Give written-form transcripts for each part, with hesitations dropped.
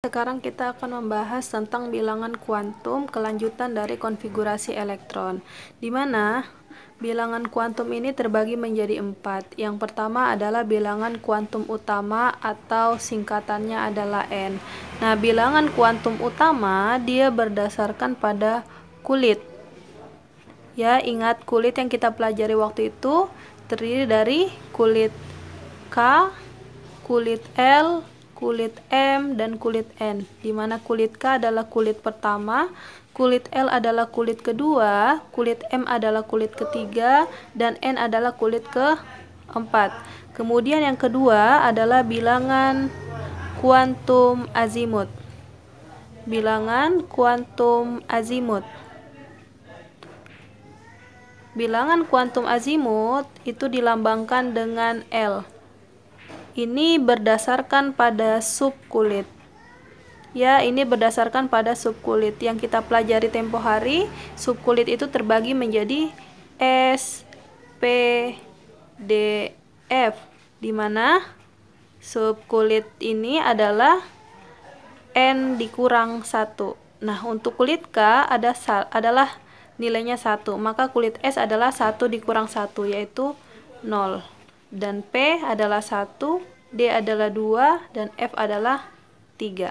Sekarang kita akan membahas tentang bilangan kuantum kelanjutan dari konfigurasi elektron, di mana bilangan kuantum ini terbagi menjadi 4. Yang pertama adalah bilangan kuantum utama atau singkatannya adalah N. Nah, bilangan kuantum utama dia berdasarkan pada kulit. Ya, ingat kulit yang kita pelajari waktu itu terdiri dari kulit K, kulit L, kulit M, dan kulit N, di mana kulit K adalah kulit pertama, kulit L adalah kulit kedua, kulit M adalah kulit ketiga, dan N adalah kulit keempat. Kemudian yang kedua adalah bilangan kuantum azimut. Bilangan kuantum azimut. Bilangan kuantum azimut itu dilambangkan dengan L. Ini berdasarkan pada subkulit. Ya, ini berdasarkan pada subkulit yang kita pelajari tempo hari. Subkulit itu terbagi menjadi S, P, D, F, di mana subkulit ini adalah N dikurang 1. Nah, untuk kulit K adalah nilainya 1, maka kulit S adalah 1 dikurang 1, yaitu 0. Dan P adalah 1, D adalah 2, dan F adalah 3.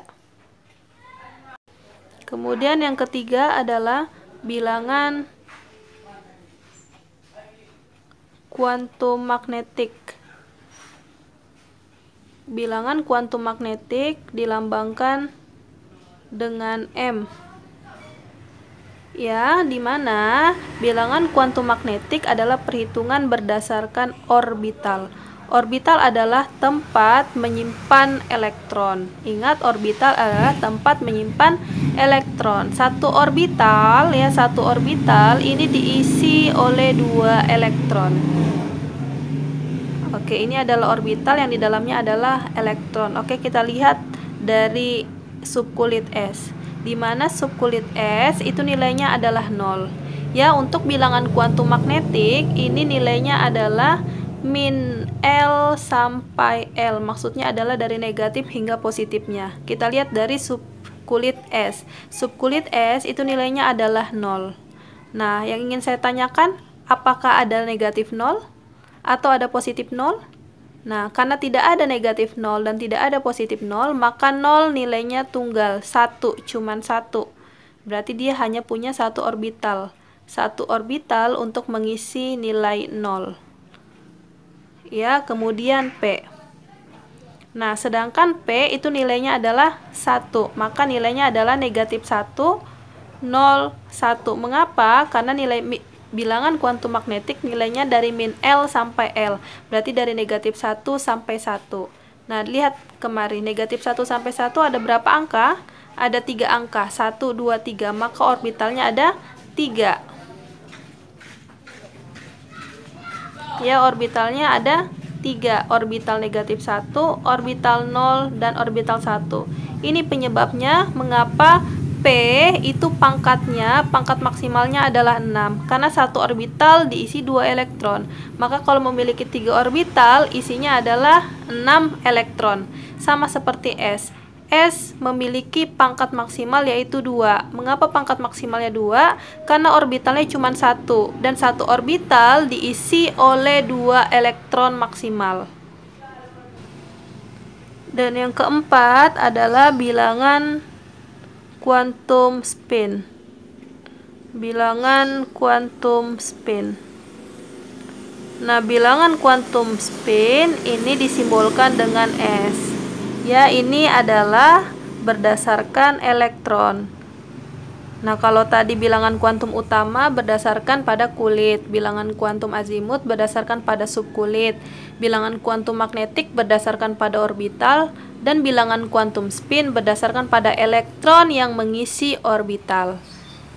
Kemudian yang ketiga adalah bilangan kuantum magnetik. Bilangan kuantum magnetik dilambangkan dengan M. Ya, di mana bilangan kuantum magnetik adalah perhitungan berdasarkan orbital. Orbital adalah tempat menyimpan elektron. Ingat, orbital adalah tempat menyimpan elektron. Satu orbital ini diisi oleh 2 elektron. Oke, ini adalah orbital yang di dalamnya adalah elektron. Oke, kita lihat dari subkulit S, di mana subkulit S itu nilainya adalah 0. Ya, untuk bilangan kuantum magnetik ini nilainya adalah min L sampai L. Maksudnya adalah dari negatif hingga positifnya. Kita lihat dari subkulit S. Subkulit S itu nilainya adalah 0. Nah, yang ingin saya tanyakan, apakah ada negatif 0 atau ada positif 0? Nah, karena tidak ada negatif 0 dan tidak ada positif 0, maka 0 nilainya tunggal, 1, cuman 1. Berarti dia hanya punya satu orbital. Satu orbital untuk mengisi nilai 0. Ya, kemudian P. Nah, sedangkan P itu nilainya adalah 1, maka nilainya adalah negatif 1, 0, 1. Mengapa? Karena nilai bilangan kuantum magnetik nilainya dari min L sampai L. Berarti dari negatif 1 sampai 1. Nah, lihat kemari, negatif 1 sampai 1 ada berapa angka? Ada 3 angka, 1, 2, 3. Maka orbitalnya ada 3. Ya, orbitalnya ada 3. Orbital negatif 1, orbital 0, dan orbital 1. Ini penyebabnya mengapa P itu pangkat maksimalnya adalah 6, karena satu orbital diisi 2 elektron. Maka kalau memiliki 3 orbital, isinya adalah 6 elektron. Sama seperti S. S memiliki pangkat maksimal yaitu 2. Mengapa pangkat maksimalnya 2? Karena orbitalnya cuma 1, dan satu orbital diisi oleh 2 elektron maksimal. Dan yang keempat adalah bilangan kuantum spin. Bilangan kuantum spin. Nah, bilangan kuantum spin ini disimbolkan dengan S. Ya, ini adalah berdasarkan elektron. Nah, kalau tadi bilangan kuantum utama berdasarkan pada kulit, bilangan kuantum azimut berdasarkan pada subkulit, bilangan kuantum magnetik berdasarkan pada orbital, dan bilangan kuantum spin berdasarkan pada elektron yang mengisi orbital.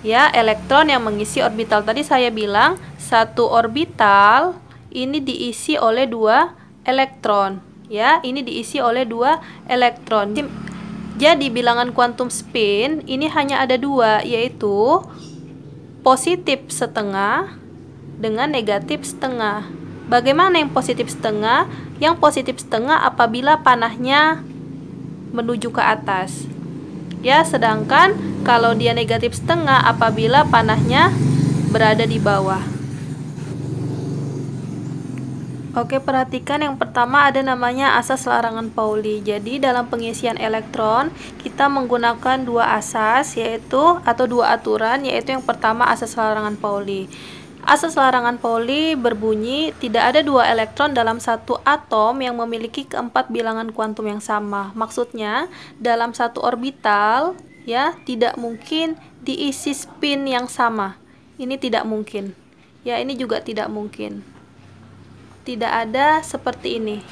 Ya, elektron yang mengisi orbital tadi saya bilang satu orbital ini diisi oleh 2 elektron. Ya, ini diisi oleh 2 elektron. Jadi bilangan kuantum spin ini hanya ada 2, yaitu positif setengah dengan negatif setengah. Bagaimana yang positif setengah? Yang positif setengah apabila panahnya menuju ke atas. Ya, sedangkan kalau dia negatif setengah apabila panahnya berada di bawah. Oke, perhatikan yang pertama ada namanya asas larangan Pauli. Jadi dalam pengisian elektron kita menggunakan dua asas atau dua aturan, yaitu yang pertama asas larangan Pauli. Asas larangan Pauli berbunyi tidak ada dua elektron dalam satu atom yang memiliki keempat bilangan kuantum yang sama. Maksudnya dalam satu orbital ya tidak mungkin diisi spin yang sama. Ini tidak mungkin. Ya, ini juga tidak mungkin. Tidak ada seperti ini.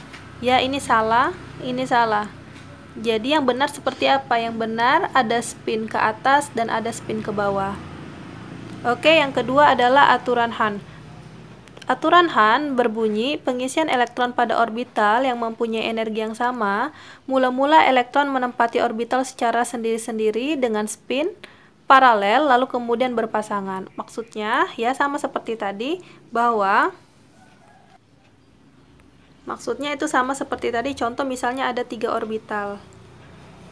Ya, ini salah, ini salah. Jadi yang benar seperti apa? Yang benar ada spin ke atas dan ada spin ke bawah. Oke, yang kedua adalah aturan Hahn. Aturan Hahn berbunyi pengisian elektron pada orbital yang mempunyai energi yang sama, mula-mula elektron menempati orbital secara sendiri-sendiri dengan spin paralel lalu kemudian berpasangan. Maksudnya ya sama seperti tadi bahwa itu sama seperti tadi, contoh misalnya ada 3 orbital.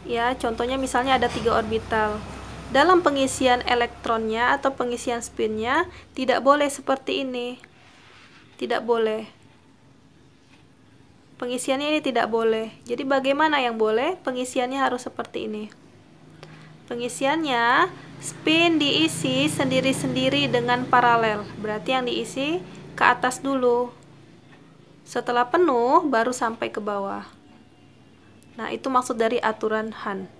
Ya, contohnya misalnya ada 3 orbital. Dalam pengisian elektronnya atau pengisian spinnya tidak boleh seperti ini. Tidak boleh. Pengisiannya ini tidak boleh. Jadi bagaimana yang boleh? Pengisiannya harus seperti ini. Pengisiannya spin diisi sendiri-sendiri dengan paralel. Berarti yang diisi ke atas dulu. Setelah penuh, baru sampai ke bawah. Nah, itu maksud dari aturan Hahn.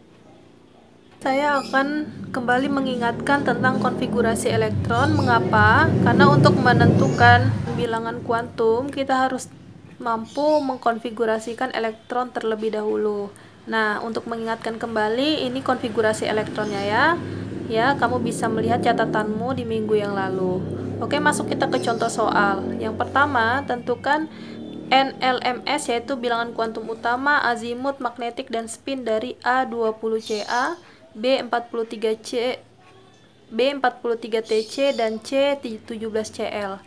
Saya akan kembali mengingatkan tentang konfigurasi elektron. Mengapa? Karena untuk menentukan bilangan kuantum, kita harus mampu mengkonfigurasikan elektron terlebih dahulu. Nah, untuk mengingatkan kembali, ini konfigurasi elektronnya ya. Ya, kamu bisa melihat catatanmu di minggu yang lalu. Oke, masuk kita ke contoh soal. Yang pertama, tentukan NLMS yaitu bilangan kuantum utama, azimut, magnetik, dan spin dari A20Ca, B43C, B43Tc, dan C17Cl.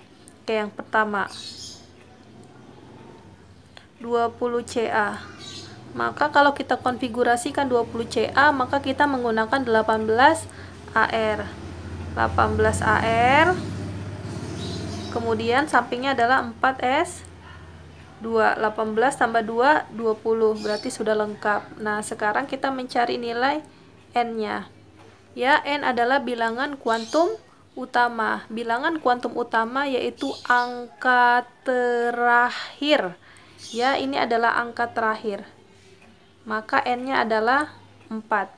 Oke, yang pertama 20Ca. Maka kalau kita konfigurasikan 20Ca, maka kita menggunakan 18AR. 18AR. Kemudian sampingnya adalah 4S 2, 18 tambah 2, 20, berarti sudah lengkap. Nah, sekarang kita mencari nilai N-nya. Ya, N adalah bilangan kuantum utama. Bilangan kuantum utama yaitu angka terakhir. Ya, ini adalah angka terakhir. Maka N-nya adalah 4.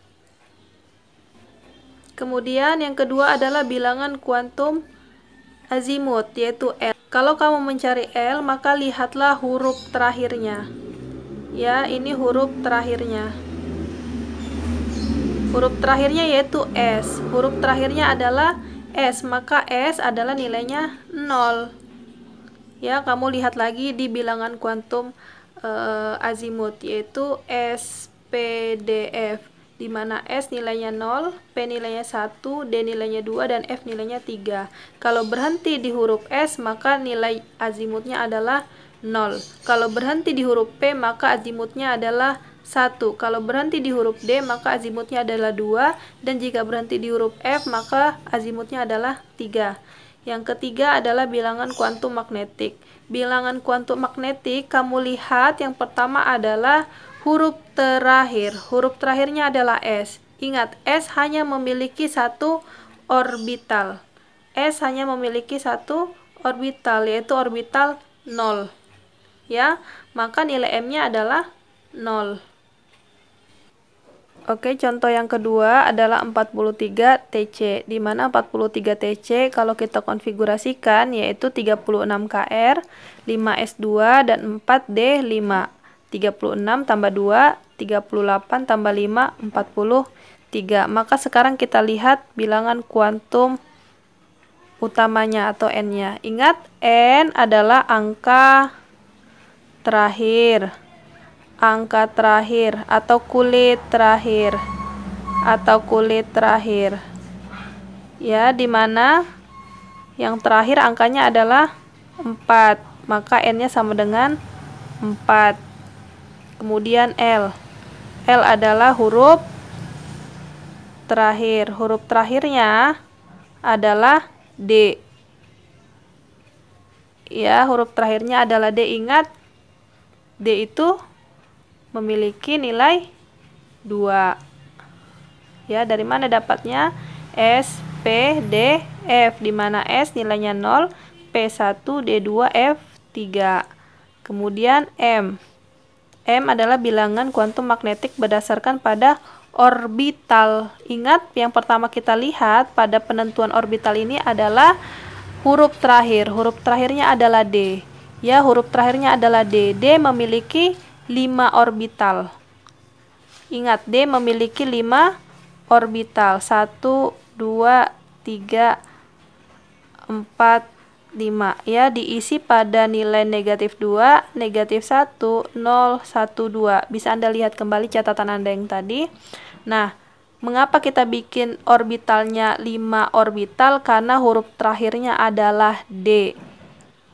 Kemudian yang kedua adalah bilangan kuantum azimut, yaitu L. Kalau kamu mencari L, maka lihatlah huruf terakhirnya. Ya, ini huruf terakhirnya. Huruf terakhirnya yaitu S. Huruf terakhirnya adalah S, maka S adalah nilainya 0. Ya, kamu lihat lagi di bilangan kuantum azimut, yaitu SPDF, di mana S nilainya 0, P nilainya 1, D nilainya 2, dan F nilainya 3. Kalau berhenti di huruf S, maka nilai azimutnya adalah 0. Kalau berhenti di huruf P, maka azimutnya adalah 1. Kalau berhenti di huruf D, maka azimutnya adalah 2. Dan jika berhenti di huruf F, maka azimutnya adalah 3. Yang ketiga adalah bilangan kuantum magnetik. Bilangan kuantum magnetik, kamu lihat yang pertama adalah huruf terakhir. Huruf terakhirnya adalah S. Ingat, S hanya memiliki satu orbital. S hanya memiliki satu orbital, yaitu orbital 0. Ya, maka nilai M-nya adalah 0. Oke, contoh yang kedua adalah 43 TC, di mana 43 TC kalau kita konfigurasikan yaitu 36 KR, 5 S2, dan 4 D5. 36 tambah 2, 38 tambah 5, 43. Maka sekarang kita lihat bilangan kuantum utamanya atau N-nya. Ingat, N adalah angka terakhir. Angka terakhir atau kulit terakhir ya, dimana yang terakhir angkanya adalah 4, maka N nya sama dengan 4. Kemudian L adalah huruf terakhir. Huruf terakhirnya adalah D. Ya, huruf terakhirnya adalah D. Ingat, D itu memiliki nilai 2. Ya, dari mana dapatnya? S, P, D, F, di mana S nilainya 0, P1, D2, F3. Kemudian M. M adalah bilangan kuantum magnetik berdasarkan pada orbital. Ingat, yang pertama kita lihat pada penentuan orbital ini adalah huruf terakhir. Huruf terakhirnya adalah D. Ya, huruf terakhirnya adalah D. D memiliki 5 orbital. Ingat, D memiliki 5 orbital. 1, 2, 3, 4, 5. Ya, diisi pada nilai negatif 2, negatif 1, 0, 1, 2. Bisa Anda lihat kembali catatan Anda yang tadi. Nah, mengapa kita bikin orbitalnya 5 orbital? Karena huruf terakhirnya adalah D.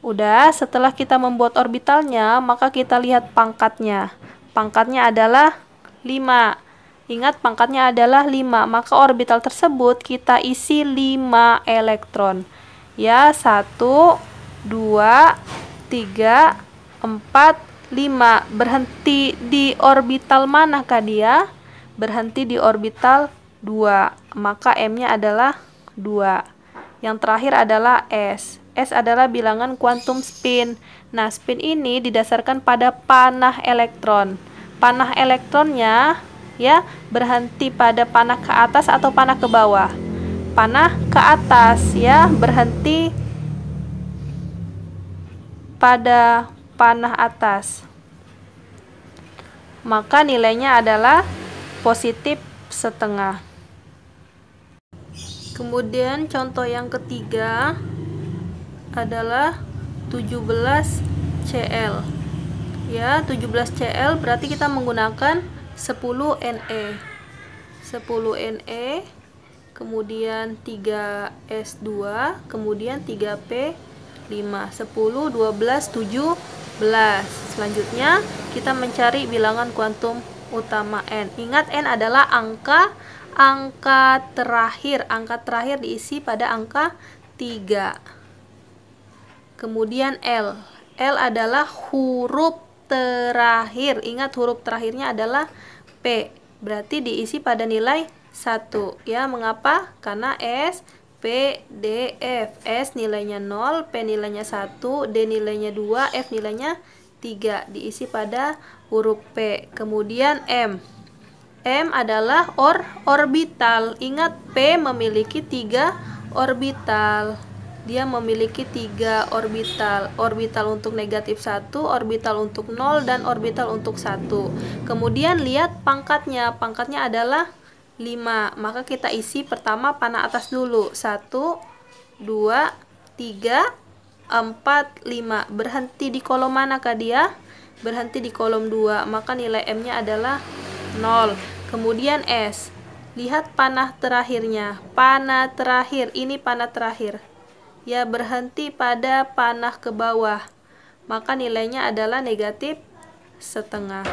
Udah, setelah kita membuat orbitalnya, maka kita lihat pangkatnya. Pangkatnya adalah 5. Ingat, pangkatnya adalah 5, maka orbital tersebut kita isi 5 elektron. Ya, 1, 2, 3, 4, 5. Berhenti di orbital manakah dia? Berhenti di orbital 2. Maka M-nya adalah 2. Yang terakhir adalah S. S adalah bilangan kuantum spin. Nah, spin ini didasarkan pada panah elektron. Panah elektronnya ya berhenti pada panah ke atas atau panah ke bawah. Panah ke atas, ya, berhenti pada panah atas. Maka nilainya adalah positif setengah. Kemudian contoh yang ketiga adalah 17 Cl. Ya, 17 Cl berarti kita menggunakan 10 Ne. 10 Ne, kemudian 3 S2, kemudian 3 P5. 10, 12, 17. Selanjutnya kita mencari bilangan kuantum utama N. Ingat, N adalah angka terakhir. Angka terakhir diisi pada angka 3. Kemudian L. L adalah huruf terakhir. Ingat, huruf terakhirnya adalah P. Berarti diisi pada nilai 1. Ya, mengapa? Karena S, P, D, F. S nilainya 0, P nilainya 1, D nilainya 2, F nilainya 3. Diisi pada huruf P. Kemudian M. M adalah orbital. Ingat, P memiliki 3 orbital. Dia memiliki 3 orbital. Orbital untuk negatif 1, orbital untuk 0, dan orbital untuk 1. Kemudian lihat pangkatnya. Pangkatnya adalah 5. Maka kita isi pertama panah atas dulu. 1, 2, 3, 4, 5. Berhenti di kolom manakah dia? Berhenti di kolom 2. Maka nilai M-nya adalah 0. Kemudian S. Lihat panah terakhirnya. Panah terakhir. Ini panah terakhir. Ya, berhenti pada panah ke bawah. Maka nilainya adalah negatif setengah.